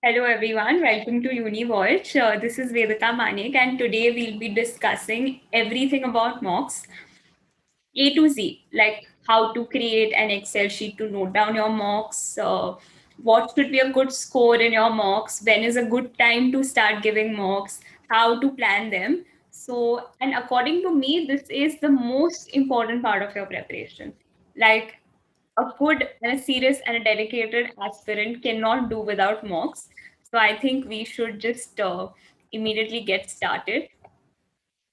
Hello everyone, welcome to UniVault. This is Vedita Manik and today we'll be discussing everything about mocks, A to Z, like how to create an Excel sheet to note down your mocks, what should be a good score in your mocks, when is a good time to start giving mocks, how to plan them. So, and according to me, this is the most important part of your preparation. Like a good and a serious and a dedicated aspirant cannot do without mocks. So I think we should just immediately get started.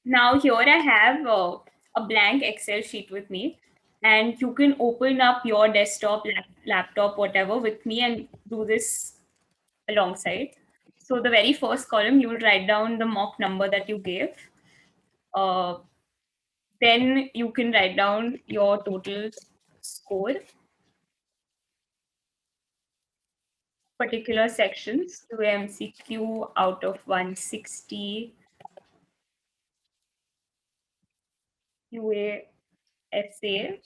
Now here I have a blank Excel sheet with me, and you can open up your desktop, laptop, whatever with me and do this alongside. So the very first column, you will write down the mock number that you gave. Uh, then you can write down your total score, particular sections, to MCQ out of 160, QA essay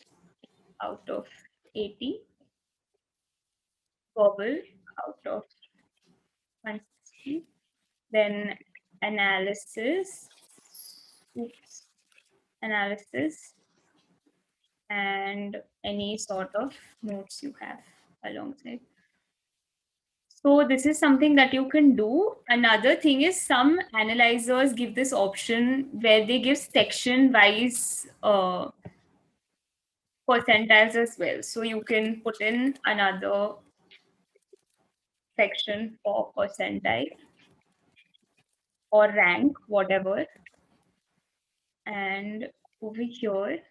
out of 80, verbal out of 160, then analysis, oops, analysis, and any sort of notes you have alongside. So this is something that you can do. Another thing is some analyzers give this option where they give section wise percentiles as well. So you can put in another section for percentile or rank, whatever. And over here,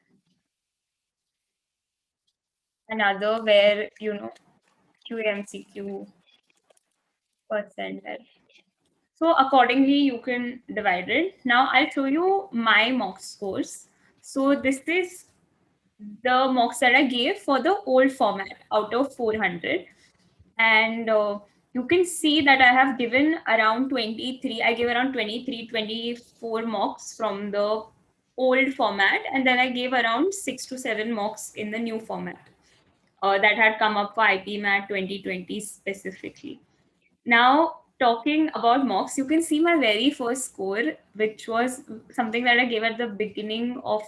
another where, QMCQ percentile. So accordingly, you can divide it. Now I'll show you my mock scores. So this is the mocks that I gave for the old format out of 400. And you can see that I have given around 23. I gave around 23, 24 mocks from the old format. And then I gave around 6 to 7 mocks in the new format that had come up for IPMAT 2020 specifically. Now, talking about mocks, you can see my very first score, which was something that I gave at the beginning of,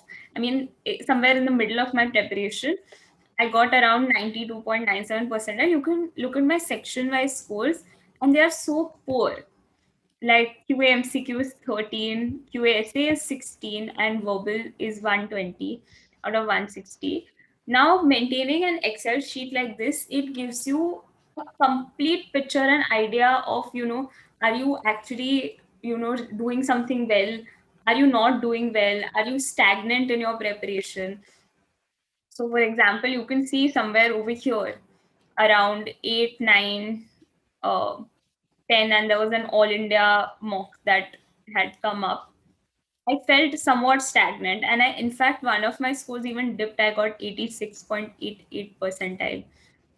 somewhere in the middle of my preparation. I got around 92.97%. And you can look at my section wise scores, and they are so poor. Like QA/MCQ is 13, QA/essay is 16, and verbal is 120 out of 160. Now, maintaining an Excel sheet like this, it gives you a complete picture and idea of, are you actually, doing something well? Are you not doing well? Are you stagnant in your preparation? So, for example, you can see somewhere over here around 8, 9, uh, 10, and there was an all India mock that had come up. I felt somewhat stagnant, and in fact, one of my scores even dipped. I got 86.88 percentile,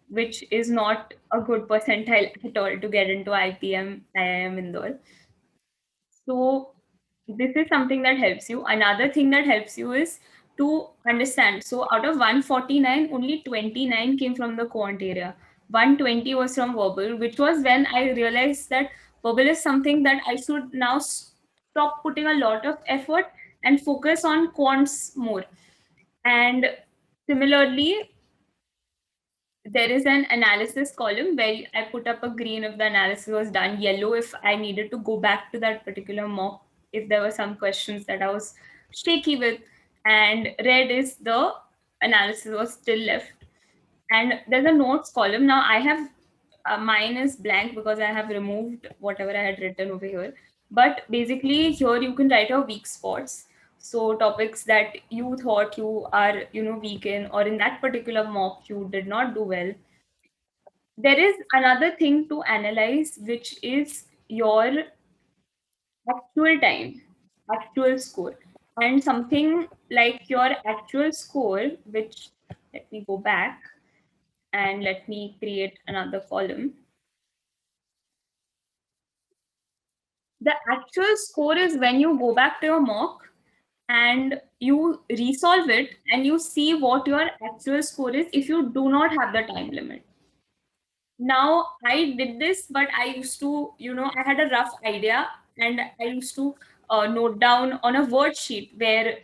which is not a good percentile at all to get into IIM Indore. So this is something that helps you. Another thing that helps you is to understand. So out of 149, only 29 came from the quant area. 120 was from verbal, which was when I realized that verbal is something that I should now stop putting a lot of effort and focus on quants more. And similarly, there is an analysis column where I put up a green if the analysis was done, yellow if I needed to go back to that particular mock, if there were some questions that I was shaky with, and red is the analysis was still left. And there's a notes column. Now I have mine is blank because I have removed whatever I had written over here. But basically, here you can write your weak spots. So topics that you thought you are, weak in, or in that particular mock you did not do well. There is another thing to analyze, which is your actual time, actual score, and something like your actual score, which let me go back and let me create another column. The actual score is when you go back to your mock and you resolve it and you see what your actual score is if you do not have the time limit. Now I did this, but I used to, I had a rough idea, and I used to note down on a word sheet where,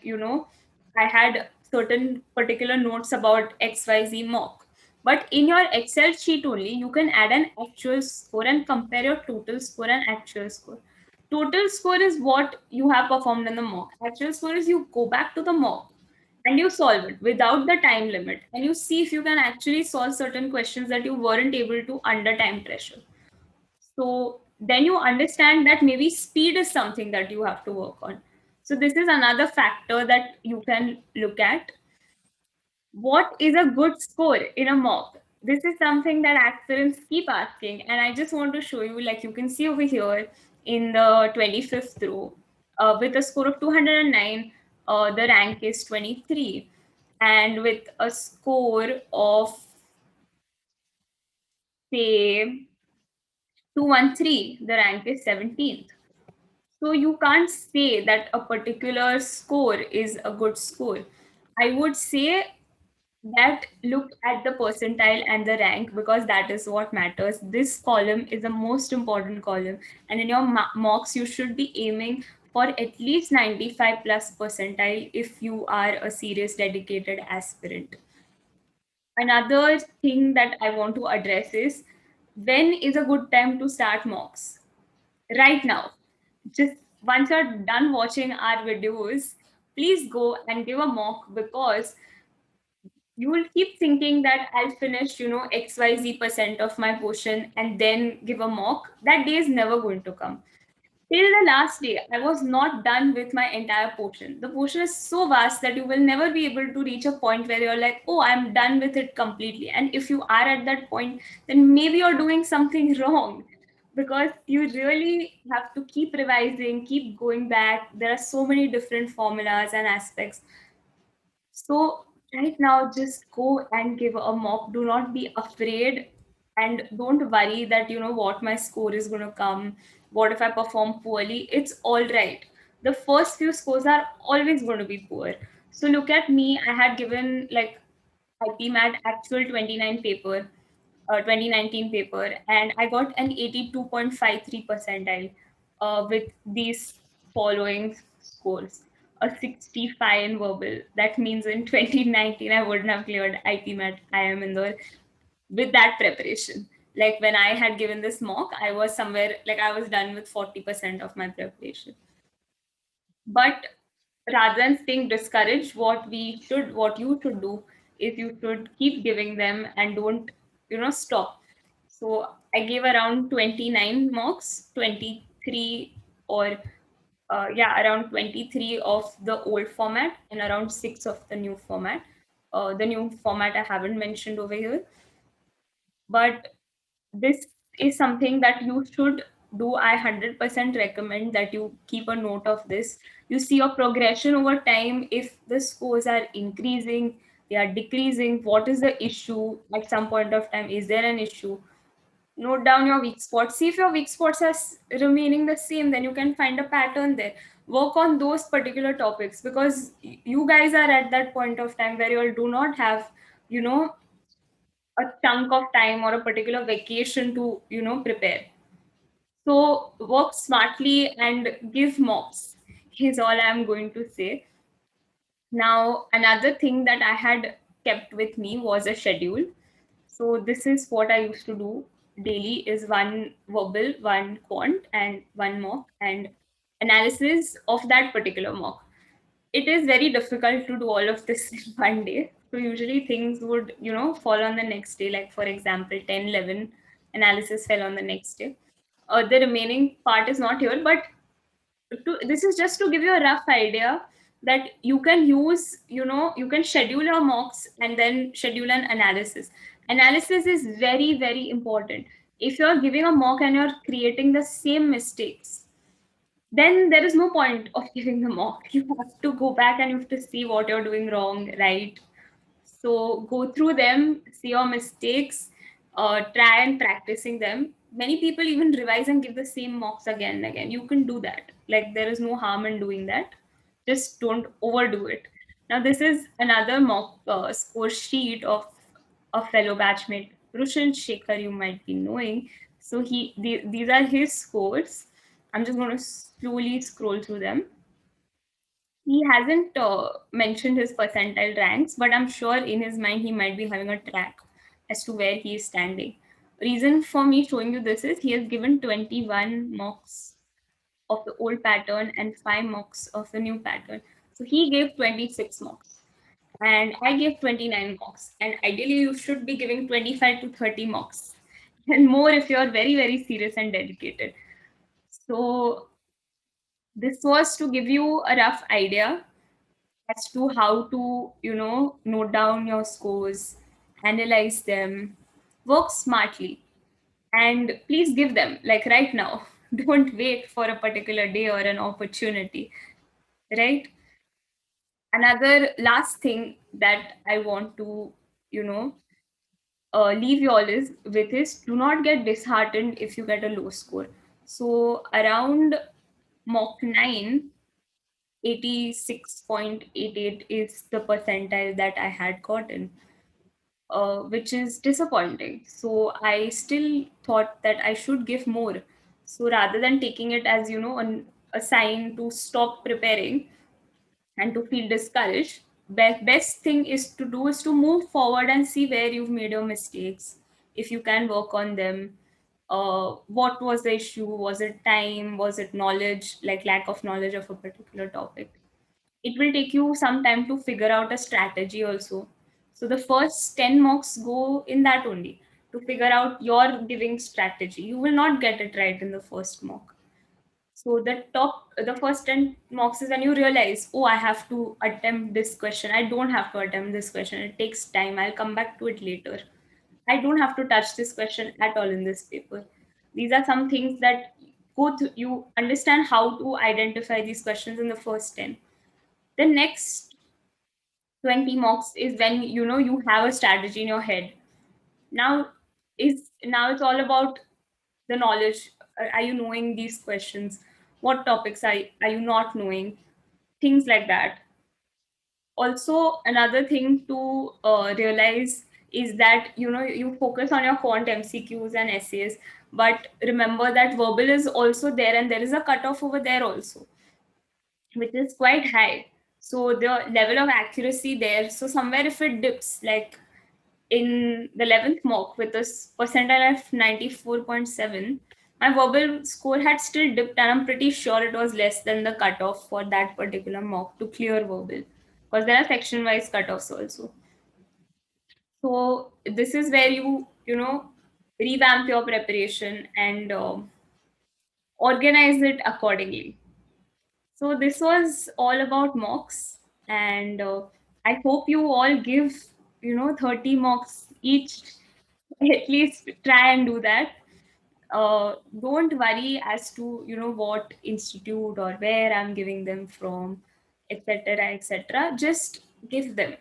I had certain particular notes about XYZ mock. But in your Excel sheet only, you can add an actual score and compare your total score and actual score. Total score is what you have performed in the mock. Actual score is you go back to the mock and you solve it without the time limit, and you see if you can actually solve certain questions that you weren't able to under time pressure. So then you understand that maybe speed is something that you have to work on. So this is another factor that you can look at. What is a good score in a mock? This is something that aspirants keep asking, and I just want to show you, like you can see over here in the 25th row, with a score of 209, the rank is 23. And with a score of, say, 213, the rank is 17th. So you can't say that a particular score is a good score. I would say that look at the percentile and the rank, because that is what matters. This column is the most important column, and in your mocks you should be aiming for at least 95 plus percentile if you are a serious dedicated aspirant. Another thing that I want to address is, when is a good time to start mocks? Right now. Just once you're done watching our videos, please go and give a mock, because you will keep thinking that I'll finish, XYZ percent of my portion and then give a mock. That day is never going to come. Till the last day, I was not done with my entire portion. The portion is so vast that you will never be able to reach a point where you're like, oh, I'm done with it completely. And if you are at that point, then maybe you're doing something wrong, because you really have to keep revising, keep going back. There are so many different formulas and aspects. So right now, just go and give a mock. Do not be afraid, and don't worry that what my score is going to come. What if I perform poorly? It's all right. The first few scores are always going to be poor. So look at me. I had given like IPMAT actual 29 paper, 2019 paper, and I got an 82.53 percentile with these following scores. A 65 in verbal. That means in 2019, I wouldn't have cleared IPMAT IIM Indore with that preparation. Like when I had given this mock, I was somewhere, like I was done with 40% of my preparation. But rather than staying discouraged, what you should do is you should keep giving them and don't, stop. So I gave around 29 mocks, 23 or yeah, around 23 of the old format and around 6 of the new format. The new format I haven't mentioned over here, but this is something that you should do. I 100% recommend that you keep a note of this. You see your progression over time. If the scores are increasing, they are decreasing, what is the issue at some point of time? Is there an issue? Note down your weak spots. See if your weak spots are remaining the same, then you can find a pattern there. Work on those particular topics, because you guys are at that point of time where you all do not have, you know a chunk of time or a particular vacation to prepare. So work smartly and give mocks is all I'm going to say. Now another thing that I had kept with me was a schedule. So this is what I used to do daily: is one verbal, one quant, and one mock, and analysis of that particular mock. It is very difficult to do all of this in one day. So usually things would, fall on the next day. Like for example, 10, 11 analysis fell on the next day. The remaining part is not here, but this is just to give you a rough idea that you can use, you can schedule your mocks and then schedule an analysis. Analysis is very, very important. If you're giving a mock and you're creating the same mistakes, then there is no point of giving the mock. You have to go back and you have to see what you're doing wrong, right? So go through them, see your mistakes, try and practicing them. Many people even revise and give the same mocks again and again. You can do that. Like there is no harm in doing that. Just don't overdo it. Now this is another mock score sheet of a fellow batchmate. Rushil Shekhar, you might be knowing. So these are his scores. I'm just going to slowly scroll through them. He hasn't mentioned his percentile ranks, but I'm sure in his mind he might be having a track as to where he is standing. Reason for me showing you this is he has given 21 mocks of the old pattern and 5 mocks of the new pattern. So he gave 26 mocks and I gave 29 mocks. And ideally, you should be giving 25 to 30 mocks and more if you're very, very serious and dedicated. So this was to give you a rough idea as to how to, note down your scores, analyze them, work smartly, and please give them like right now. Don't wait for a particular day or an opportunity, right? Another last thing that I want to, you know, leave you all is with is do not get disheartened if you get a low score. So around mock 9, 86.88 is the percentile that I had gotten, which is disappointing. So I still thought that I should give more. So rather than taking it as, a sign to stop preparing and to feel discouraged, best thing is to do is to move forward and see where you've made your mistakes. If you can work on them, what was the issue? Was it time? Was it knowledge, like lack of knowledge of a particular topic? It will take you some time to figure out a strategy also. So the first 10 mocks go in that only, to figure out your giving strategy. You will not get it right in the first mock. So the first 10 mocks is when you realize, oh, I have to attempt this question. I don't have to attempt this question. It takes time. I'll come back to it later. I don't have to touch this question at all in this paper. These are some things that you understand how to identify these questions in the first 10. The next 20 mocks is when you have a strategy in your head. Now it's all about the knowledge. Are you knowing these questions? What topics are you not knowing? Things like that. Also, another thing to realize is that you focus on your quant MCQs and essays, but remember that verbal is also there, and there is a cutoff over there also, which is quite high. So the level of accuracy there. So somewhere if it dips, like in the 11th mock with this percentile of 94.7, my verbal score had still dipped, and I'm pretty sure it was less than the cutoff for that particular mock to clear verbal, because there are section wise cutoffs also. So this is where you revamp your preparation and organize it accordingly. So this was all about mocks, and I hope you all give 30 mocks each. At least try and do that. Don't worry as to what institute or where I'm giving them from, etc., etc. Just give them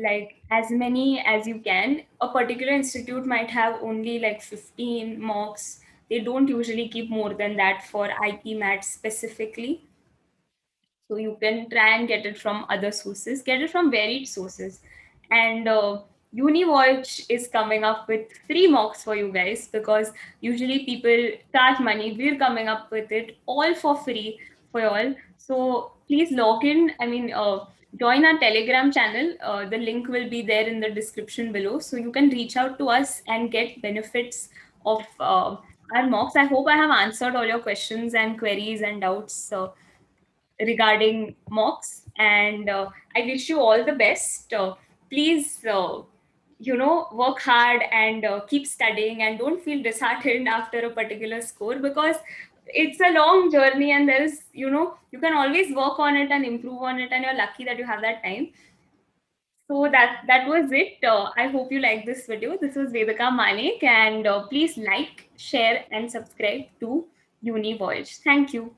like as many as you can. A particular institute might have only like 15 mocks. They don't usually keep more than that for IP mat specifically. So you can try and get it from other sources, get it from varied sources. And UniVoyage is coming up with free mocks for you guys, because usually people charge money. We're coming up with it all for free for you all. So please log in. I mean, join our Telegram channel. The link will be there in the description below. So you can reach out to us and get benefits of our mocks. I hope I have answered all your questions and queries and doubts regarding mocks, and I wish you all the best. Please work hard and keep studying, and don't feel disheartened after a particular score, because it's a long journey, and there is you can always work on it and improve on it, and you're lucky that you have that time. So that was it. I hope you like this video. This was Vedika Manik, and please like, share, and subscribe to Uni Voyage. Thank you.